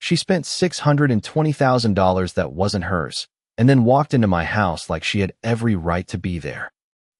She spent $620,000 that wasn't hers, and then walked into my house like she had every right to be there.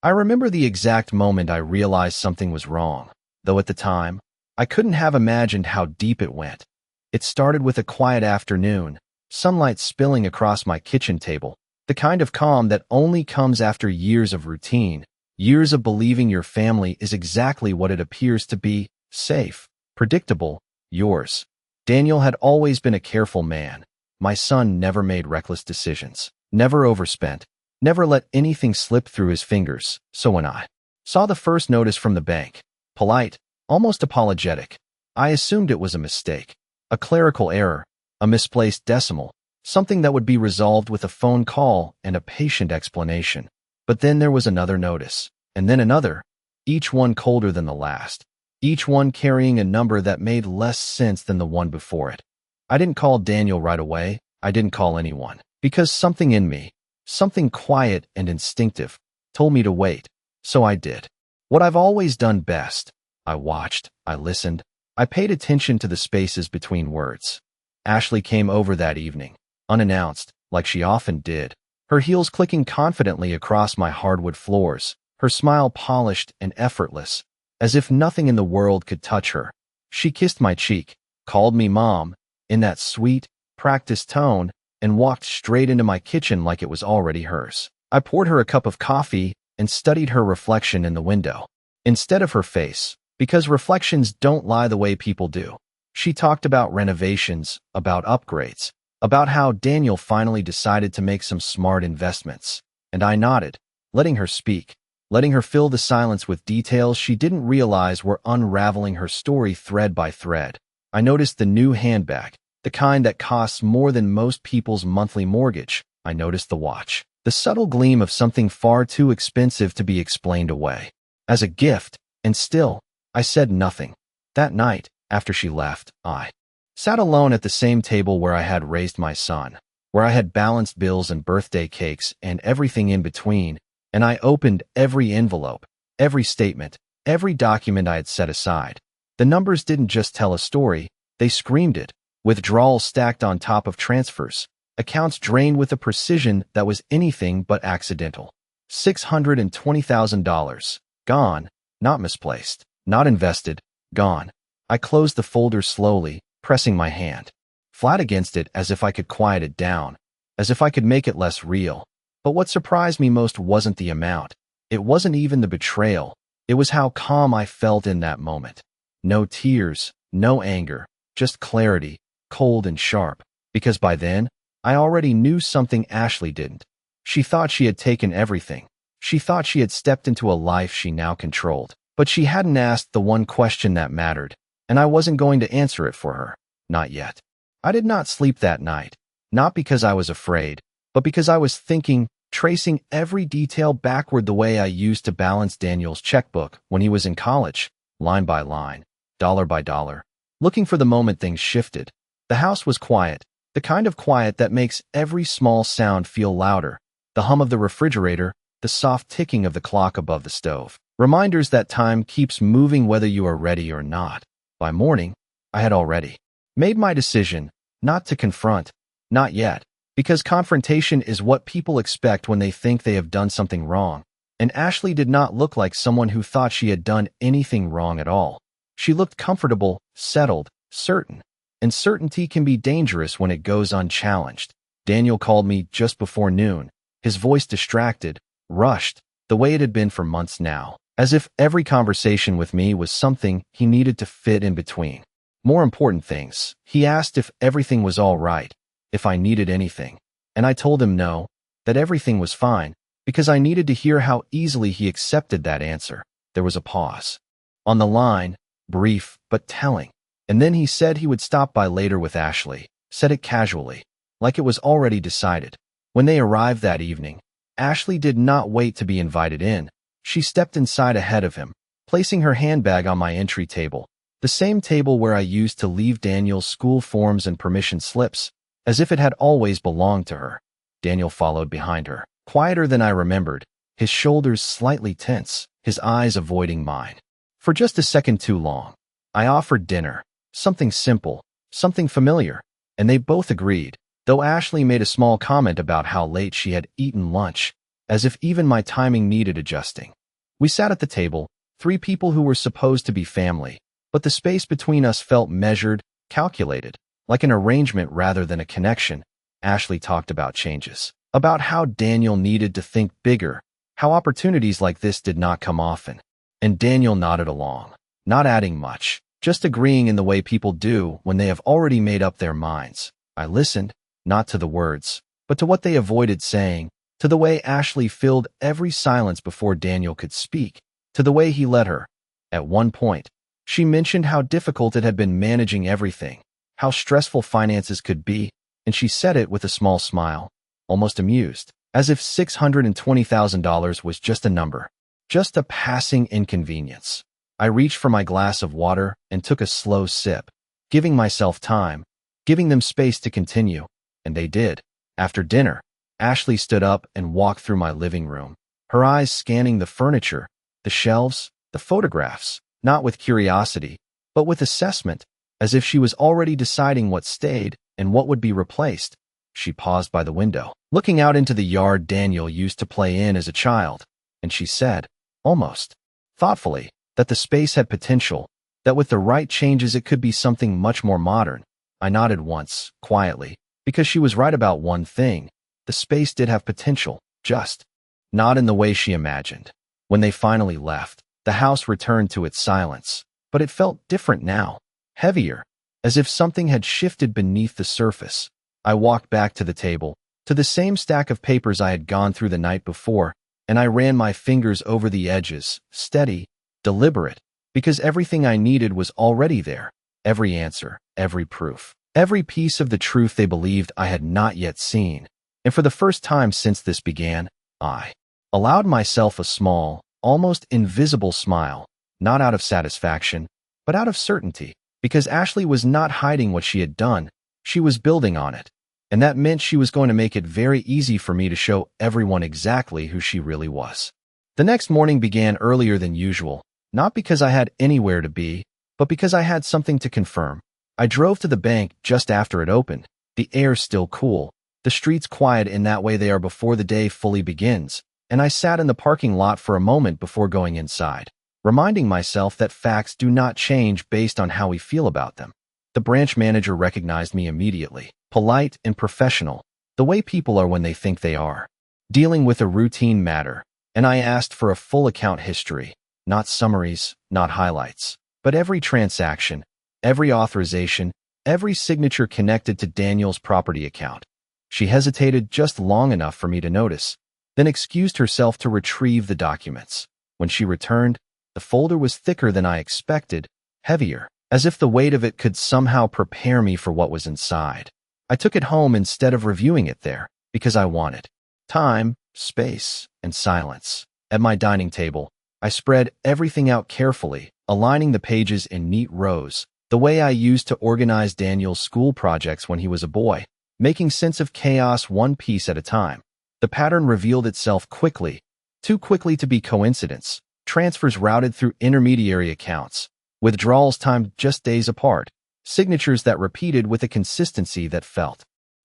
I remember the exact moment I realized something was wrong, though at the time, I couldn't have imagined how deep it went. It started with a quiet afternoon, sunlight spilling across my kitchen table, the kind of calm that only comes after years of routine, years of believing your family is exactly what it appears to be, safe, predictable, yours. Daniel had always been a careful man. My son never made reckless decisions, never overspent, never let anything slip through his fingers. So when I saw the first notice from the bank, polite, almost apologetic, I assumed it was a mistake, a clerical error, a misplaced decimal, something that would be resolved with a phone call and a patient explanation. But then there was another notice, and then another, each one colder than the last, each one carrying a number that made less sense than the one before it. I didn't call Daniel right away. I didn't call anyone, because something in me, something quiet and instinctive, told me to wait. So I did. What I've always done best. I watched, I listened, I paid attention to the spaces between words. Ashley came over that evening, unannounced, like she often did, her heels clicking confidently across my hardwood floors, her smile polished and effortless, as if nothing in the world could touch her. She kissed my cheek, called me Mom, in that sweet, practiced tone, and walked straight into my kitchen like it was already hers. I poured her a cup of coffee and studied her reflection in the window, instead of her face, because reflections don't lie the way people do. She talked about renovations, about upgrades, about how Daniel finally decided to make some smart investments, and I nodded, letting her speak, letting her fill the silence with details she didn't realize were unraveling her story thread by thread. I noticed the new handbag, the kind that costs more than most people's monthly mortgage. I noticed the watch, the subtle gleam of something far too expensive to be explained away as a gift, and still, I said nothing. That night, after she left, I sat alone at the same table where I had raised my son, where I had balanced bills and birthday cakes and everything in between, and I opened every envelope, every statement, every document I had set aside. The numbers didn't just tell a story, they screamed it. Withdrawals stacked on top of transfers, accounts drained with a precision that was anything but accidental. $620,000. Gone, not misplaced, not invested, gone. I closed the folder slowly, pressing my hand flat against it as if I could quiet it down, as if I could make it less real. But what surprised me most wasn't the amount. It wasn't even the betrayal. It was how calm I felt in that moment. No tears, no anger, just clarity, cold and sharp, because by then, I already knew something Ashley didn't. She thought she had taken everything. She thought she had stepped into a life she now controlled. But she hadn't asked the one question that mattered, and I wasn't going to answer it for her. Not yet. I did not sleep that night, not because I was afraid, but because I was thinking, tracing every detail backward the way I used to balance Daniel's checkbook when he was in college, line by line, dollar by dollar, looking for the moment things shifted. The house was quiet, the kind of quiet that makes every small sound feel louder, the hum of the refrigerator, the soft ticking of the clock above the stove. Reminders that time keeps moving whether you are ready or not. By morning, I had already made my decision, not to confront, not yet, because confrontation is what people expect when they think they have done something wrong, and Ashley did not look like someone who thought she had done anything wrong at all. She looked comfortable, settled, certain, and certainty can be dangerous when it goes unchallenged. Daniel called me just before noon, his voice distracted, rushed, the way it had been for months now, as if every conversation with me was something he needed to fit in between. More important things. He asked if everything was all right, if I needed anything, and I told him no, that everything was fine, because I needed to hear how easily he accepted that answer. There was a pause. On the line, brief but telling, and then he said he would stop by later with Ashley, said it casually, like it was already decided. When they arrived that evening, Ashley did not wait to be invited in. She stepped inside ahead of him, placing her handbag on my entry table, the same table where I used to leave Daniel's school forms and permission slips, as if it had always belonged to her. Daniel followed behind her, quieter than I remembered, his shoulders slightly tense, his eyes avoiding mine. For just a second too long, I offered dinner, something simple, something familiar, and they both agreed, though Ashley made a small comment about how late she had eaten lunch, as if even my timing needed adjusting. We sat at the table, three people who were supposed to be family, but the space between us felt measured, calculated, like an arrangement rather than a connection. Ashley talked about changes, about how Daniel needed to think bigger, how opportunities like this did not come often. And Daniel nodded along, not adding much, just agreeing in the way people do when they have already made up their minds. I listened, not to the words, but to what they avoided saying, to the way Ashley filled every silence before Daniel could speak, to the way he led her. At one point, she mentioned how difficult it had been managing everything, how stressful finances could be, and she said it with a small smile, almost amused, as if $620,000 was just a number, just a passing inconvenience. I reached for my glass of water and took a slow sip, giving myself time, giving them space to continue, and they did. After dinner, Ashley stood up and walked through my living room, her eyes scanning the furniture, the shelves, the photographs, not with curiosity, but with assessment, as if she was already deciding what stayed and what would be replaced. She paused by the window, looking out into the yard Daniel used to play in as a child, and she said, almost thoughtfully, that the space had potential, that with the right changes it could be something much more modern. I nodded once, quietly, because she was right about one thing. The space did have potential, just not in the way she imagined. When they finally left, the house returned to its silence, but it felt different now, heavier, as if something had shifted beneath the surface. I walked back to the table, to the same stack of papers I had gone through the night before, and I ran my fingers over the edges, steady, deliberate, because everything I needed was already there. Every answer, every proof, every piece of the truth they believed I had not yet seen. And for the first time since this began, I allowed myself a small, almost invisible smile, not out of satisfaction, but out of certainty, because Ashley was not hiding what she had done, she was building on it. And that meant she was going to make it very easy for me to show everyone exactly who she really was. The next morning began earlier than usual, not because I had anywhere to be, but because I had something to confirm. I drove to the bank just after it opened, the air still cool, the streets quiet in that way they are before the day fully begins, and I sat in the parking lot for a moment before going inside, reminding myself that facts do not change based on how we feel about them. The branch manager recognized me immediately, polite and professional, the way people are when they think they are, dealing with a routine matter, and I asked for a full account history, not summaries, not highlights, but every transaction, every authorization, every signature connected to Daniel's property account. She hesitated just long enough for me to notice, then excused herself to retrieve the documents. When she returned, the folder was thicker than I expected, heavier, as if the weight of it could somehow prepare me for what was inside. I took it home instead of reviewing it there, because I wanted time, space, and silence. At my dining table, I spread everything out carefully, aligning the pages in neat rows, the way I used to organize Daniel's school projects when he was a boy, making sense of chaos one piece at a time. The pattern revealed itself quickly, too quickly to be coincidence. Transfers routed through intermediary accounts, withdrawals timed just days apart, signatures that repeated with a consistency that felt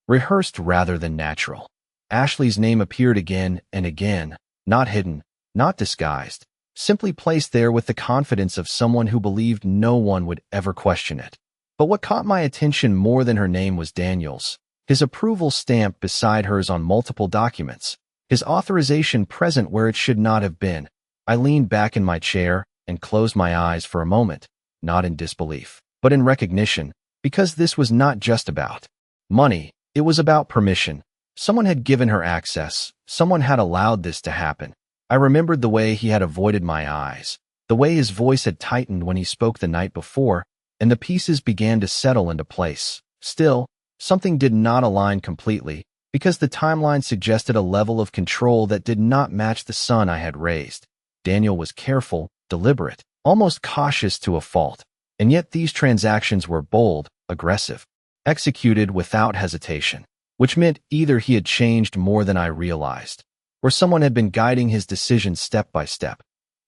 rehearsed rather than natural. Ashley's name appeared again and again, not hidden, not disguised, simply placed there with the confidence of someone who believed no one would ever question it. But what caught my attention more than her name was Daniel's, his approval stamp beside hers on multiple documents, his authorization present where it should not have been. I leaned back in my chair and closed my eyes for a moment, not in disbelief, but in recognition, because this was not just about money, it was about permission. Someone had given her access, someone had allowed this to happen. I remembered the way he had avoided my eyes, the way his voice had tightened when he spoke the night before, and the pieces began to settle into place. Still, something did not align completely, because the timeline suggested a level of control that did not match the son I had raised. Daniel was careful, deliberate, almost cautious to a fault, and yet these transactions were bold, aggressive, executed without hesitation, which meant either he had changed more than I realized, or someone had been guiding his decisions step by step.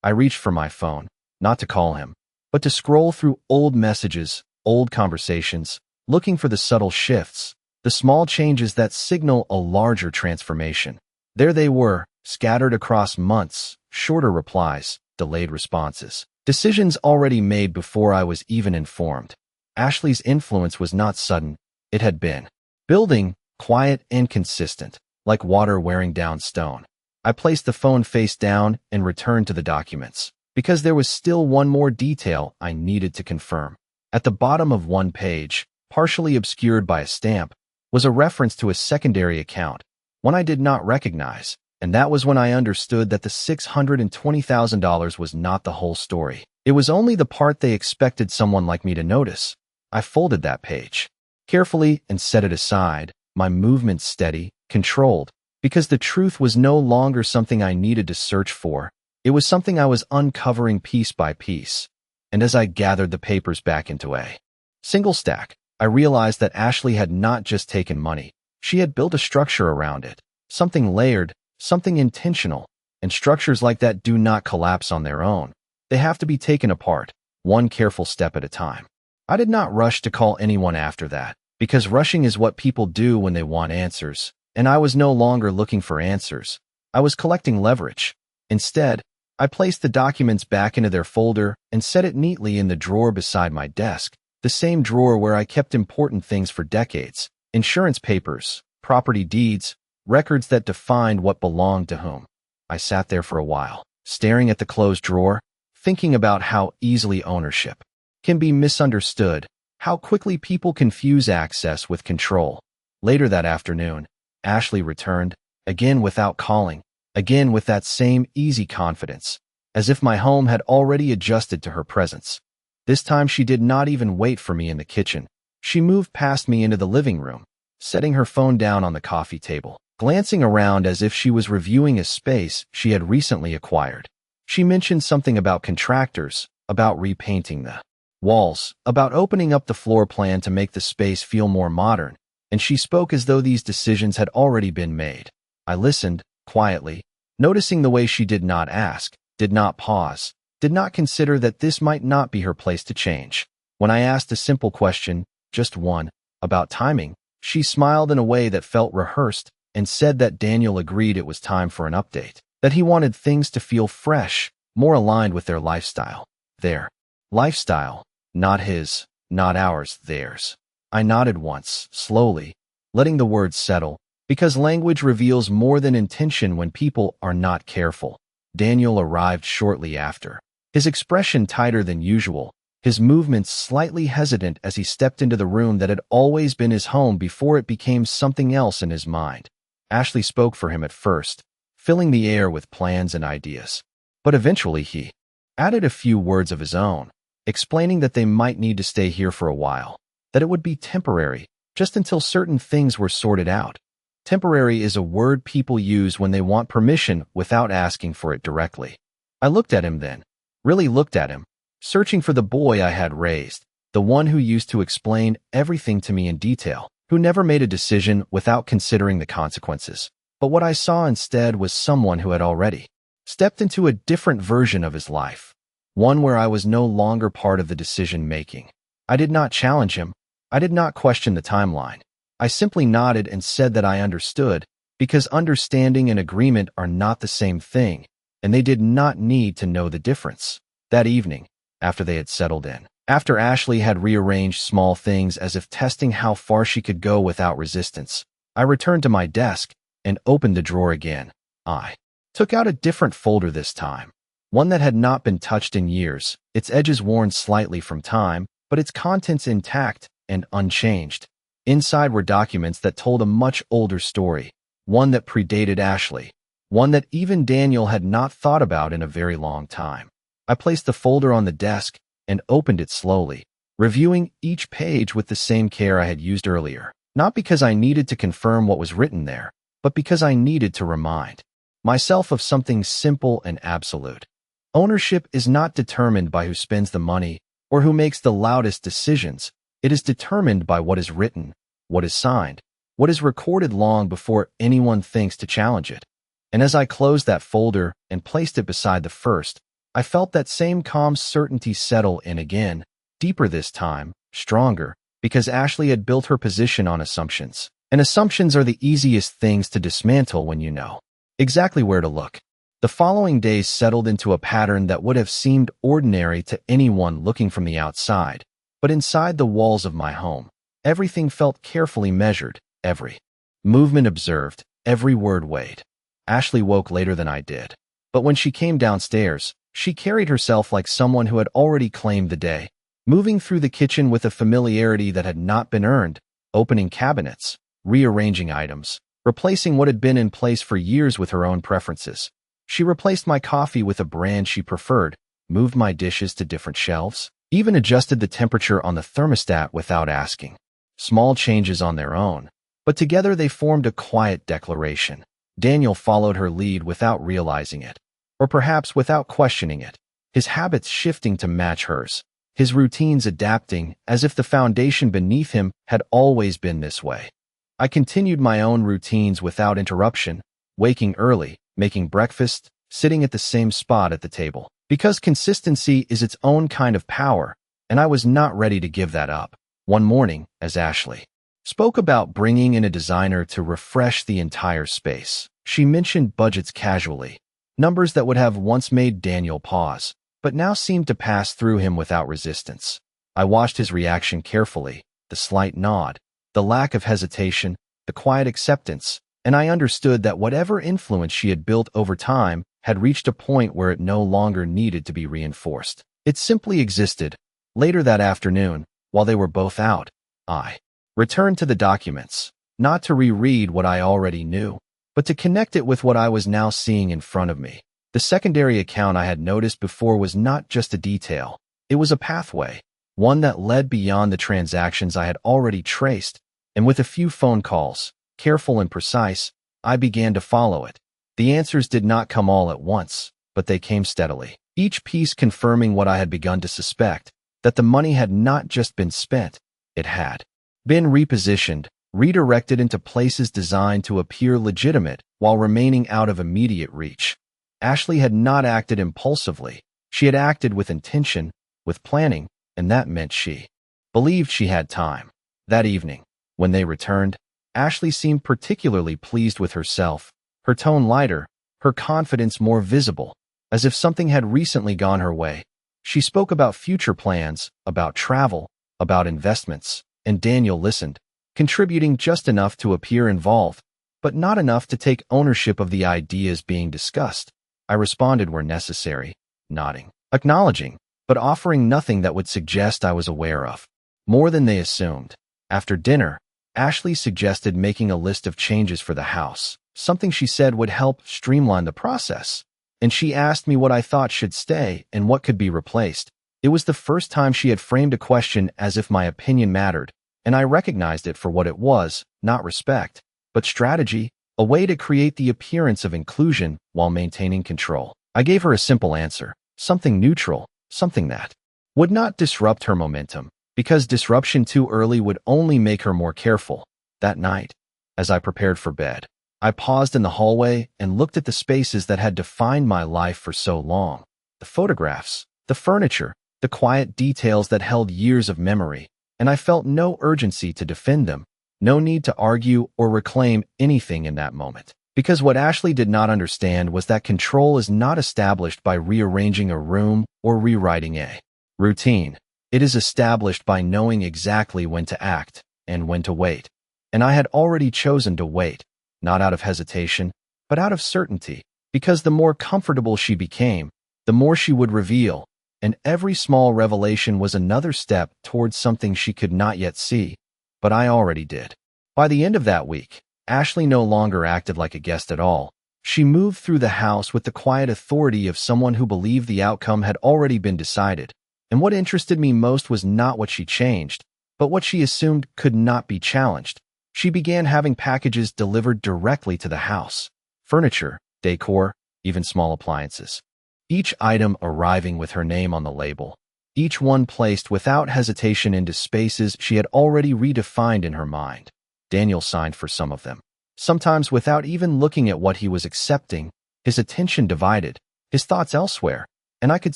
I reached for my phone, not to call him, but to scroll through old messages, old conversations, looking for the subtle shifts, the small changes that signal a larger transformation. There they were, scattered across months, shorter replies, delayed responses, decisions already made before I was even informed. Ashley's influence was not sudden, it had been building, quiet and consistent, like water wearing down stone. I placed the phone face down and returned to the documents, because there was still one more detail I needed to confirm. At the bottom of one page, partially obscured by a stamp, was a reference to a secondary account, one I did not recognize, and that was when I understood that the $620,000 was not the whole story. It was only the part they expected someone like me to notice. I folded that page carefully and set it aside, my movements steady, controlled, because the truth was no longer something I needed to search for. It was something I was uncovering piece by piece. And as I gathered the papers back into a single stack, I realized that Ashley had not just taken money. She had built a structure around it, something layered, something intentional, and structures like that do not collapse on their own. They have to be taken apart, one careful step at a time. I did not rush to call anyone after that, because rushing is what people do when they want answers, and I was no longer looking for answers. I was collecting leverage. Instead, I placed the documents back into their folder and set it neatly in the drawer beside my desk, the same drawer where I kept important things for decades: insurance papers, property deeds, records that defined what belonged to whom. I sat there for a while, staring at the closed drawer, thinking about how easily ownership can be misunderstood, how quickly people confuse access with control. Later that afternoon, Ashley returned, again without calling, again with that same easy confidence, as if my home had already adjusted to her presence. This time she did not even wait for me in the kitchen. She moved past me into the living room, setting her phone down on the coffee table, glancing around as if she was reviewing a space she had recently acquired. She mentioned something about contractors, about repainting the walls, about opening up the floor plan to make the space feel more modern, and she spoke as though these decisions had already been made. I listened, quietly, noticing the way she did not ask, did not pause, did not consider that this might not be her place to change. When I asked a simple question, just one, about timing, she smiled in a way that felt rehearsed and said that Daniel agreed it was time for an update, that he wanted things to feel fresh, more aligned with their lifestyle. Their lifestyle, not his, not ours, theirs. I nodded once, slowly, letting the words settle, because language reveals more than intention when people are not careful. Daniel arrived shortly after, his expression tighter than usual, his movements slightly hesitant as he stepped into the room that had always been his home before it became something else in his mind. Ashley spoke for him at first, filling the air with plans and ideas. But eventually he added a few words of his own, explaining that they might need to stay here for a while, that it would be temporary, just until certain things were sorted out. Temporary is a word people use when they want permission without asking for it directly. I looked at him then, really looked at him, searching for the boy I had raised, the one who used to explain everything to me in detail, who never made a decision without considering the consequences. But what I saw instead was someone who had already stepped into a different version of his life, one where I was no longer part of the decision-making. I did not challenge him. I did not question the timeline. I simply nodded and said that I understood, because understanding and agreement are not the same thing, and they did not need to know the difference. That evening, after they had settled in, after Ashley had rearranged small things as if testing how far she could go without resistance, I returned to my desk and opened the drawer again. I took out a different folder this time, one that had not been touched in years, its edges worn slightly from time, but its contents intact and unchanged. Inside were documents that told a much older story, one that predated Ashley, one that even Daniel had not thought about in a very long time. I placed the folder on the desk and opened it slowly, reviewing each page with the same care I had used earlier, not because I needed to confirm what was written there, but because I needed to remind myself of something simple and absolute. Ownership is not determined by who spends the money or who makes the loudest decisions. It is determined by what is written, what is signed, what is recorded long before anyone thinks to challenge it. And as I closed that folder and placed it beside the first, I felt that same calm certainty settle in again, deeper this time, stronger, because Ashley had built her position on assumptions. And assumptions are the easiest things to dismantle when you know exactly where to look. The following days settled into a pattern that would have seemed ordinary to anyone looking from the outside. But inside the walls of my home, everything felt carefully measured, every movement observed, every word weighed. Ashley woke later than I did. But when she came downstairs, she carried herself like someone who had already claimed the day, moving through the kitchen with a familiarity that had not been earned, opening cabinets, rearranging items, replacing what had been in place for years with her own preferences. She replaced my coffee with a brand she preferred, moved my dishes to different shelves, even adjusted the temperature on the thermostat without asking. Small changes on their own, but together they formed a quiet declaration. Daniel followed her lead without realizing it, or perhaps without questioning it, his habits shifting to match hers, his routines adapting as if the foundation beneath him had always been this way. I continued my own routines without interruption, waking early, making breakfast, sitting at the same spot at the table, because consistency is its own kind of power, and I was not ready to give that up. One morning, as Ashley spoke about bringing in a designer to refresh the entire space, she mentioned budgets casually, numbers that would have once made Daniel pause, but now seemed to pass through him without resistance. I watched his reaction carefully, the slight nod, the lack of hesitation, the quiet acceptance, and I understood that whatever influence she had built over time had reached a point where it no longer needed to be reinforced. It simply existed. Later that afternoon, while they were both out, I returned to the documents, not to reread what I already knew, but to connect it with what I was now seeing in front of me. The secondary account I had noticed before was not just a detail. It was a pathway, one that led beyond the transactions I had already traced, and with a few phone calls, careful and precise, I began to follow it. The answers did not come all at once, but they came steadily, each piece confirming what I had begun to suspect, that the money had not just been spent, it had been repositioned, redirected into places designed to appear legitimate while remaining out of immediate reach. Ashley had not acted impulsively. She had acted with intention, with planning, and that meant she believed she had time. That evening, when they returned, Ashley seemed particularly pleased with herself, her tone lighter, her confidence more visible, as if something had recently gone her way. She spoke about future plans, about travel, about investments, and Daniel listened, contributing just enough to appear involved, but not enough to take ownership of the ideas being discussed. I responded where necessary, nodding, acknowledging, but offering nothing that would suggest I was aware of. More than they assumed. After dinner, Ashley suggested making a list of changes for the house, something she said would help streamline the process, and she asked me what I thought should stay and what could be replaced. It was the first time she had framed a question as if my opinion mattered, and I recognized it for what it was, not respect, but strategy, a way to create the appearance of inclusion while maintaining control. I gave her a simple answer, something neutral, something that would not disrupt her momentum, because disruption too early would only make her more careful. That night, as I prepared for bed, I paused in the hallway and looked at the spaces that had defined my life for so long. The photographs, the furniture, the quiet details that held years of memory, and I felt no urgency to defend them, no need to argue or reclaim anything in that moment. Because what Ashley did not understand was that control is not established by rearranging a room or rewriting a routine. It is established by knowing exactly when to act and when to wait. And I had already chosen to wait, not out of hesitation, but out of certainty, because the more comfortable she became, the more she would reveal, and every small revelation was another step towards something she could not yet see, but I already did. By the end of that week, Ashley no longer acted like a guest at all. She moved through the house with the quiet authority of someone who believed the outcome had already been decided. And what interested me most was not what she changed, but what she assumed could not be challenged. She began having packages delivered directly to the house. Furniture, decor, even small appliances. Each item arriving with her name on the label. Each one placed without hesitation into spaces she had already redefined in her mind. Daniel signed for some of them. Sometimes without even looking at what he was accepting, his attention divided, his thoughts elsewhere, and I could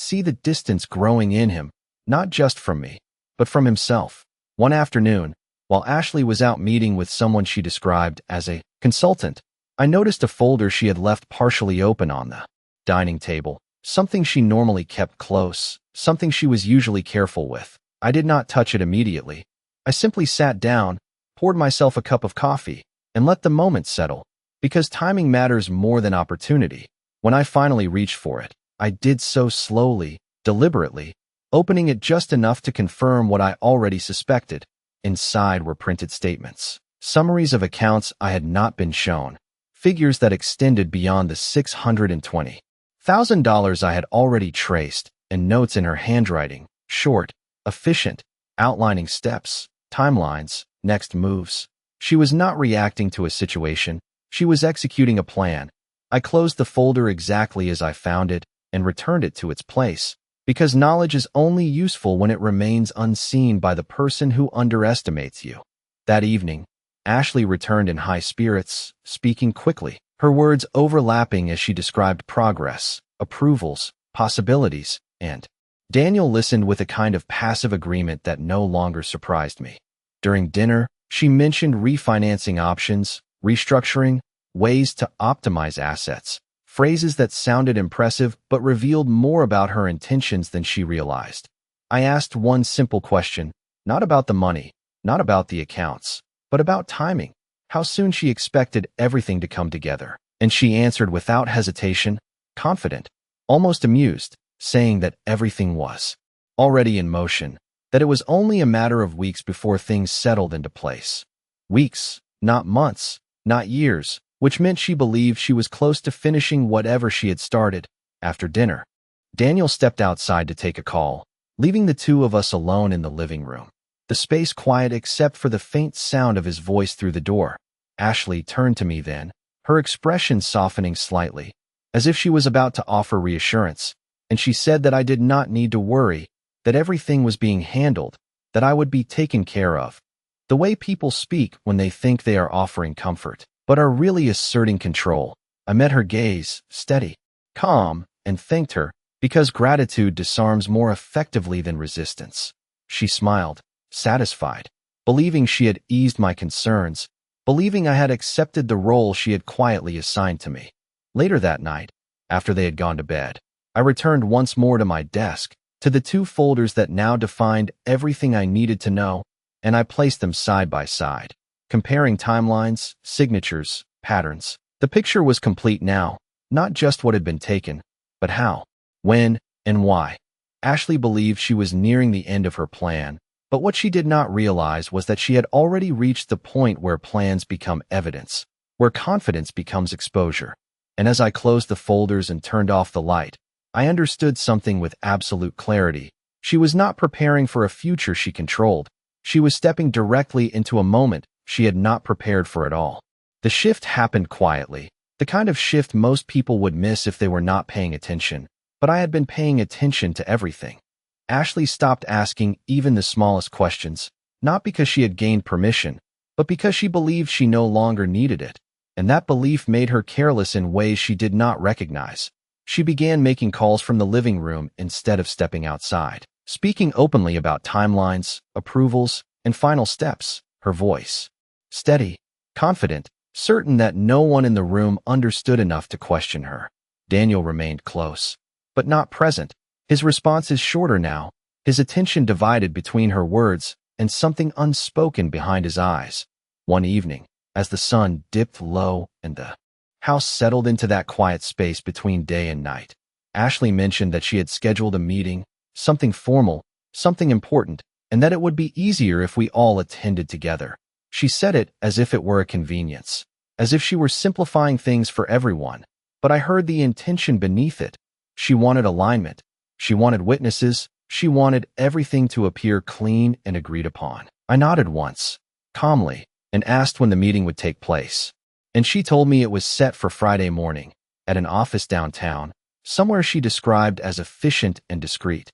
see the distance growing in him, not just from me, but from himself. One afternoon, while Ashley was out meeting with someone she described as a consultant, I noticed a folder she had left partially open on the dining table, something she normally kept close, something she was usually careful with. I did not touch it immediately. I simply sat down, poured myself a cup of coffee, and let the moment settle, because timing matters more than opportunity. When I finally reached for it, I did so slowly, deliberately, opening it just enough to confirm what I already suspected. Inside were printed statements, summaries of accounts I had not been shown, figures that extended beyond the $620,000 I had already traced, and notes in her handwriting, short, efficient, outlining steps, timelines, next moves. She was not reacting to a situation, she was executing a plan. I closed the folder exactly as I found it and returned it to its place, because knowledge is only useful when it remains unseen by the person who underestimates you. That evening, Ashley returned in high spirits, speaking quickly, her words overlapping as she described progress, approvals, possibilities, and Daniel listened with a kind of passive agreement that no longer surprised me. During dinner, she mentioned refinancing options, restructuring, ways to optimize assets, phrases that sounded impressive but revealed more about her intentions than she realized. I asked one simple question, not about the money, not about the accounts, but about timing, how soon she expected everything to come together. And she answered without hesitation, confident, almost amused, saying that everything was already in motion, that it was only a matter of weeks before things settled into place. Weeks, not months, not years, which meant she believed she was close to finishing whatever she had started. After dinner, Daniel stepped outside to take a call, leaving the two of us alone in the living room, the space quiet except for the faint sound of his voice through the door. Ashley turned to me then, her expression softening slightly, as if she was about to offer reassurance, and she said that I did not need to worry, that everything was being handled, that I would be taken care of. The way people speak when they think they are offering comfort, but are really asserting control. I met her gaze, steady, calm, and thanked her, because gratitude disarms more effectively than resistance. She smiled, satisfied, believing she had eased my concerns, believing I had accepted the role she had quietly assigned to me. Later that night, after they had gone to bed, I returned once more to my desk, to the two folders that now defined everything I needed to know, and I placed them side by side, comparing timelines, signatures, patterns. The picture was complete now, not just what had been taken, but how, when, and why. Ashley believed she was nearing the end of her plan, but what she did not realize was that she had already reached the point where plans become evidence, where confidence becomes exposure. And as I closed the folders and turned off the light, I understood something with absolute clarity. She was not preparing for a future she controlled. She was stepping directly into a moment she had not prepared for at all. The shift happened quietly, the kind of shift most people would miss if they were not paying attention. But I had been paying attention to everything. Ashley stopped asking even the smallest questions, not because she had gained permission, but because she believed she no longer needed it. And that belief made her careless in ways she did not recognize. She began making calls from the living room instead of stepping outside, speaking openly about timelines, approvals, and final steps, her voice steady, confident, certain that no one in the room understood enough to question her. Daniel remained close, but not present. His responses shorter now, his attention divided between her words and something unspoken behind his eyes. One evening, as the sun dipped low and the house settled into that quiet space between day and night, Ashley mentioned that she had scheduled a meeting, something formal, something important, and that it would be easier if we all attended together. She said it as if it were a convenience, as if she were simplifying things for everyone, but I heard the intention beneath it. She wanted alignment. She wanted witnesses. She wanted everything to appear clean and agreed upon. I nodded once, calmly, and asked when the meeting would take place. And she told me it was set for Friday morning, at an office downtown, somewhere she described as efficient and discreet.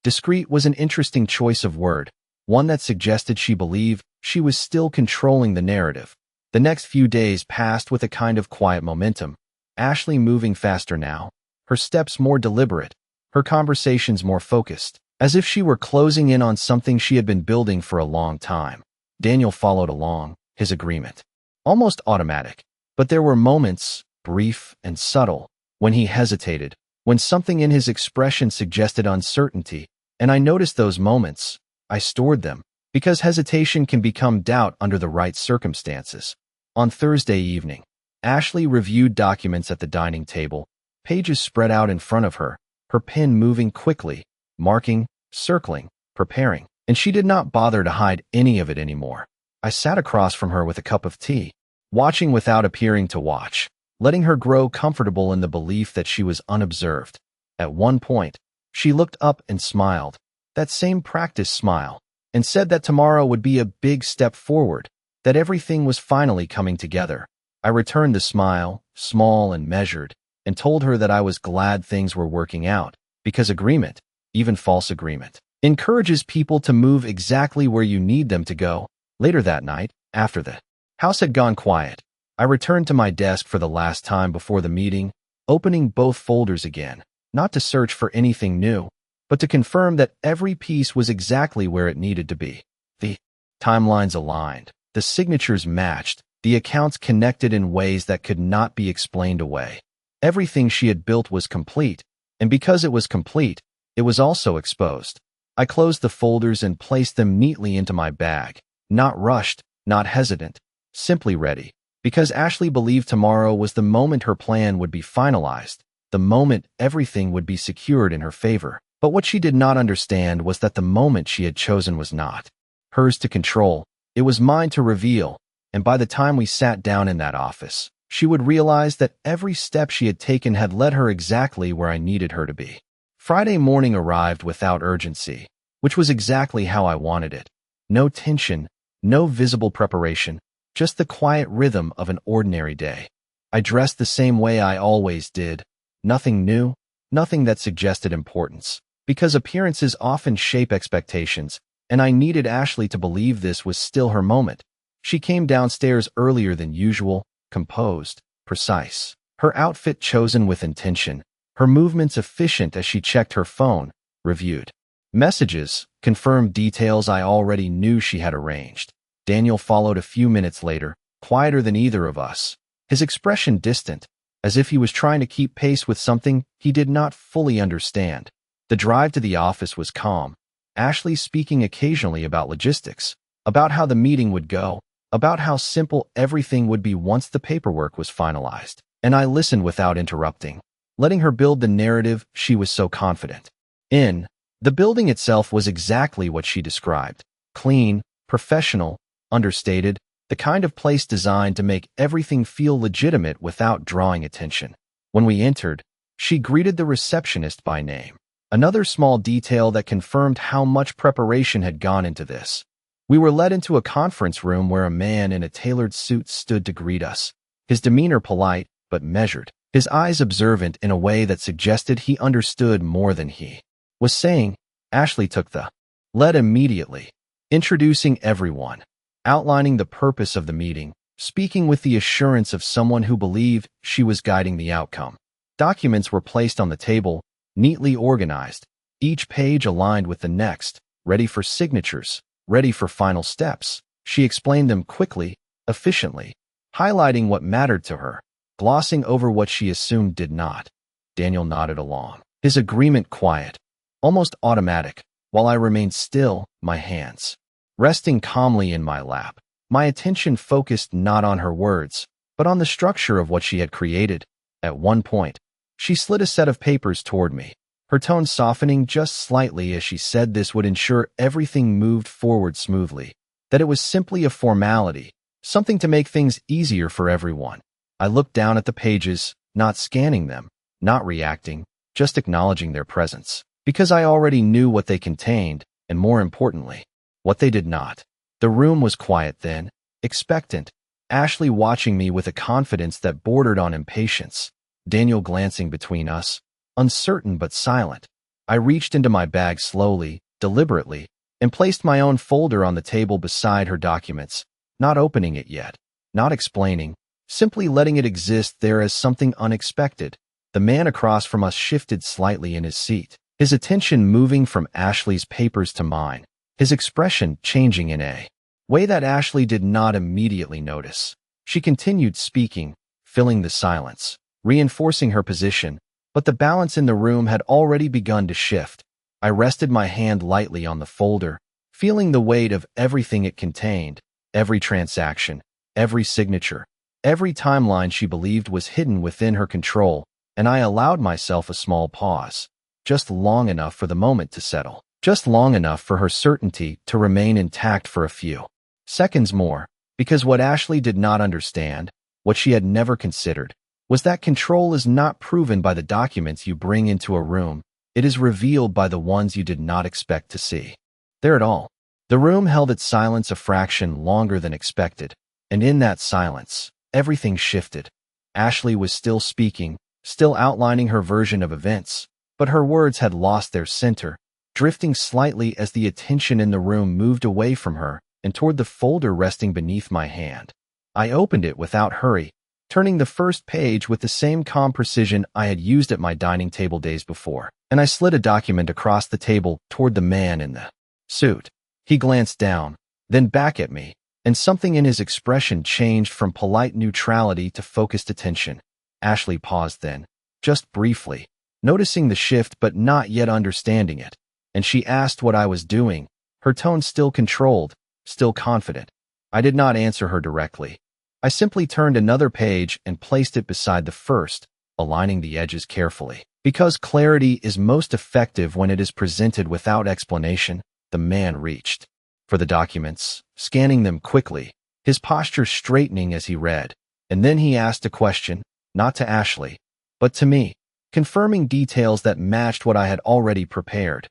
Discreet was an interesting choice of word, one that suggested she believed she was still controlling the narrative. The next few days passed with a kind of quiet momentum, Ashley moving faster now, her steps more deliberate, her conversations more focused. as if she were closing in on something she had been building for a long time. Daniel followed along, his agreement. Almost automatic. But there were moments, brief and subtle, when he hesitated, when something in his expression suggested uncertainty, and I noticed those moments. I stored them, because hesitation can become doubt under the right circumstances. On Thursday evening, Ashley reviewed documents at the dining table, pages spread out in front of her, her pen moving quickly, marking, circling, preparing, and she did not bother to hide any of it anymore. I sat across from her with a cup of tea, watching without appearing to watch, letting her grow comfortable in the belief that she was unobserved. At one point, she looked up and smiled, that same practice smile, and said that tomorrow would be a big step forward, that everything was finally coming together. I returned the smile, small and measured, and told her that I was glad things were working out, because agreement, even false agreement, encourages people to move exactly where you need them to go. Later that night, after the house had gone quiet, I returned to my desk for the last time before the meeting, opening both folders again, not to search for anything new, but to confirm that every piece was exactly where it needed to be. The timelines aligned, the signatures matched, the accounts connected in ways that could not be explained away. Everything she had built was complete, and because it was complete, it was also exposed. I closed the folders and placed them neatly into my bag, not rushed, not hesitant, simply ready, because Ashley believed tomorrow was the moment her plan would be finalized, the moment everything would be secured in her favor. But what she did not understand was that the moment she had chosen was not hers to control, it was mine to reveal, and by the time we sat down in that office, she would realize that every step she had taken had led her exactly where I needed her to be. Friday morning arrived without urgency, which was exactly how I wanted it. No tension, no visible preparation, just the quiet rhythm of an ordinary day. I dressed the same way I always did, nothing new, nothing that suggested importance, because appearances often shape expectations, and I needed Ashley to believe this was still her moment. She came downstairs earlier than usual, composed, precise, her outfit chosen with intention, her movements efficient as she checked her phone, reviewed messages, confirmed details I already knew she had arranged. Daniel followed a few minutes later, quieter than either of us, his expression distant, as if he was trying to keep pace with something he did not fully understand. The drive to the office was calm, Ashley speaking occasionally about logistics, about how the meeting would go, about how simple everything would be once the paperwork was finalized, and I listened without interrupting, letting her build the narrative she was so confident in. The building itself was exactly what she described, clean, professional, understated, the kind of place designed to make everything feel legitimate without drawing attention. When we entered, she greeted the receptionist by name, another small detail that confirmed how much preparation had gone into this. We were led into a conference room where a man in a tailored suit stood to greet us, his demeanor polite but measured, his eyes observant in a way that suggested he understood more than he was saying. Ashley took the lead immediately, introducing everyone, outlining the purpose of the meeting, speaking with the assurance of someone who believed she was guiding the outcome. Documents were placed on the table, neatly organized, each page aligned with the next, ready for signatures, ready for final steps. She explained them quickly, efficiently, highlighting what mattered to her, glossing over what she assumed did not. Daniel nodded along, his agreement quiet, almost automatic, while I remained still, my hands resting calmly in my lap, my attention focused not on her words, but on the structure of what she had created. At one point, she slid a set of papers toward me, her tone softening just slightly as she said this would ensure everything moved forward smoothly, that it was simply a formality, something to make things easier for everyone. I looked down at the pages, not scanning them, not reacting, just acknowledging their presence, because I already knew what they contained, and more importantly, what they did not. The room was quiet then, expectant, Ashley watching me with a confidence that bordered on impatience, Daniel glancing between us, uncertain but silent. I reached into my bag slowly, deliberately, and placed my own folder on the table beside her documents, not opening it yet, not explaining, simply letting it exist there as something unexpected. The man across from us shifted slightly in his seat, his attention moving from Ashley's papers to mine, his expression changing in a way that Ashley did not immediately notice. She continued speaking, filling the silence, reinforcing her position, but the balance in the room had already begun to shift. I rested my hand lightly on the folder, feeling the weight of everything it contained, every transaction, every signature, every timeline she believed was hidden within her control, and I allowed myself a small pause, just long enough for the moment to settle, just long enough for her certainty to remain intact for a few seconds more, because what Ashley did not understand, what she had never considered, was that control is not proven by the documents you bring into a room, it is revealed by the ones you did not expect to see there at all. The room held its silence a fraction longer than expected, and in that silence, everything shifted. Ashley was still speaking, still outlining her version of events, but her words had lost their center, drifting slightly as the attention in the room moved away from her and toward the folder resting beneath my hand. I opened it without hurry, turning the first page with the same calm precision I had used at my dining table days before, and I slid a document across the table toward the man in the suit. He glanced down, then back at me, and something in his expression changed from polite neutrality to focused attention. Ashley paused then, just briefly, noticing the shift but not yet understanding it, and she asked what I was doing, her tone still controlled, still confident. I did not answer her directly. I simply turned another page and placed it beside the first, aligning the edges carefully. Because clarity is most effective when it is presented without explanation, the man reached for the documents, scanning them quickly, his posture straightening as he read. And then he asked a question, not to Ashley, but to me, confirming details that matched what I had already prepared.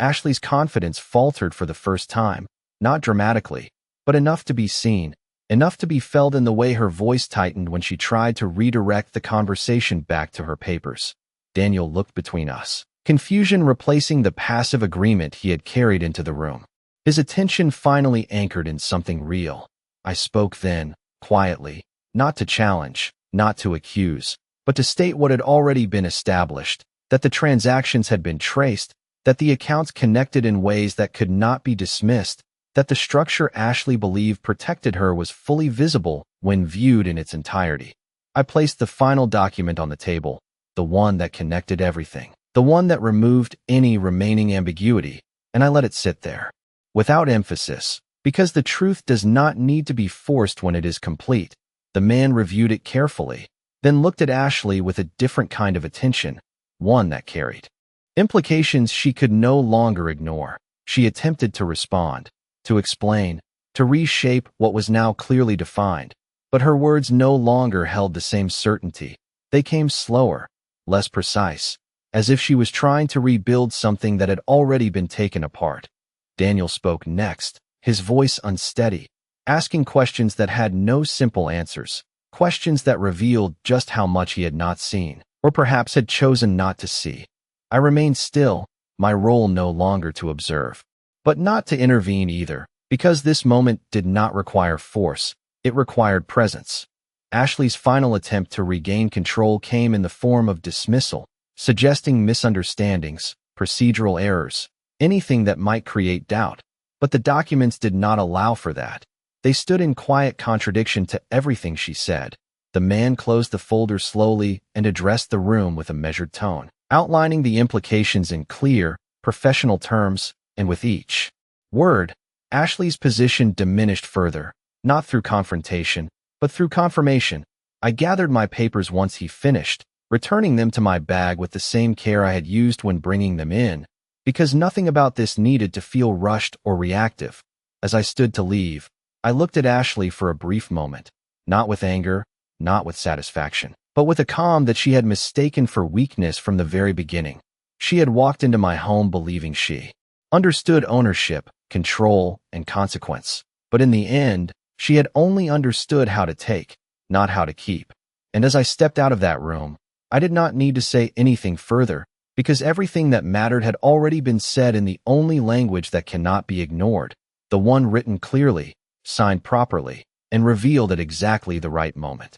Ashley's confidence faltered for the first time, not dramatically, but enough to be seen, enough to be felt in the way her voice tightened when she tried to redirect the conversation back to her papers. Daniel looked between us, confusion replacing the passive agreement he had carried into the room. His attention finally anchored in something real. I spoke then, quietly, not to challenge, not to accuse, but to state what had already been established, that the transactions had been traced, that the accounts connected in ways that could not be dismissed, that the structure Ashley believed protected her was fully visible when viewed in its entirety. I placed the final document on the table, the one that connected everything, the one that removed any remaining ambiguity, and I let it sit there, without emphasis, because the truth does not need to be forced when it is complete. The man reviewed it carefully, then looked at Ashley with a different kind of attention, one that carried implications she could no longer ignore. She attempted to respond, to explain, to reshape what was now clearly defined, but her words no longer held the same certainty. They came slower, less precise, as if she was trying to rebuild something that had already been taken apart. Daniel spoke next, his voice unsteady, asking questions that had no simple answers, questions that revealed just how much he had not seen, or perhaps had chosen not to see. I remained still, my role no longer to observe, but not to intervene either, because this moment did not require force, it required presence. Ashley's final attempt to regain control came in the form of dismissal, suggesting misunderstandings, procedural errors, anything that might create doubt. But the documents did not allow for that. They stood in quiet contradiction to everything she said. The man closed the folder slowly and addressed the room with a measured tone, outlining the implications in clear, professional terms, and with each word, Ashley's position diminished further, not through confrontation, but through confirmation. I gathered my papers once he finished, returning them to my bag with the same care I had used when bringing them in, because nothing about this needed to feel rushed or reactive. As I stood to leave, I looked at Ashley for a brief moment, not with anger, not with satisfaction, but with a calm that she had mistaken for weakness from the very beginning. She had walked into my home believing she understood ownership, control, and consequence, but in the end, she had only understood how to take, not how to keep. And as I stepped out of that room, I did not need to say anything further, because everything that mattered had already been said in the only language that cannot be ignored, the one written clearly, signed properly, and revealed at exactly the right moment.